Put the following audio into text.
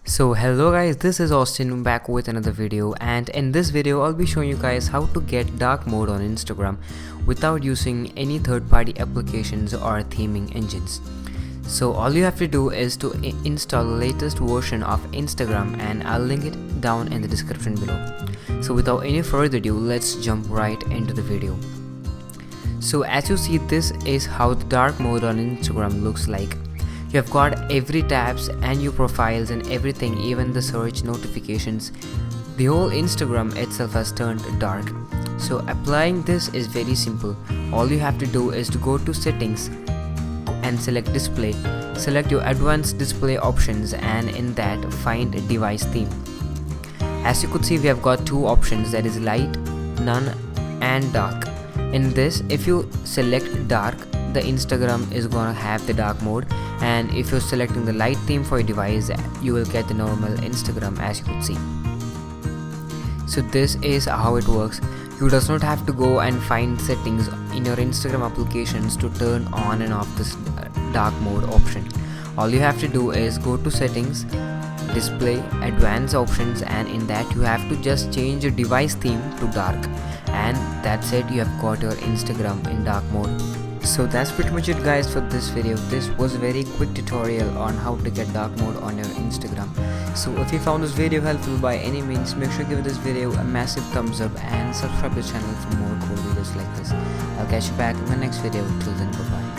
So hello guys, this is Austin back with another video, and in this video I'll be showing you guys how to get dark mode on Instagram without using any third-party applications or theming engines. So all you have to do is to install the latest version of Instagram, and I'll link it down in the description below. So without any further ado, let's jump right into the video. So as you see, this is how the dark mode on Instagram looks like. You have got every tabs and your profiles and everything, even the search notifications. The whole Instagram itself has turned dark. So applying this is very simple. All you have to do is to go to settings and select display. Select your advanced display options, and in that find device theme. As you could see, we have got two options, that is light, none and dark. In this, if you select dark, the Instagram is gonna have the dark mode, and if you're selecting the light theme for your device, you will get the normal Instagram, as you could see. So this is how it works. You does not have to go and find settings in your Instagram applications to turn on and off this dark mode option. All you have to do is go to settings, display, advanced options, and in that you have to just change your device theme to dark, and that's it. You have got your Instagram in dark mode. So that's pretty much it guys for this video. This was a very quick tutorial on how to get dark mode on your Instagram. So if you found this video helpful by any means, make sure to give this video a massive thumbs up and subscribe to the channel for more cool videos like this. I'll catch you back in my next video. Till then, bye bye.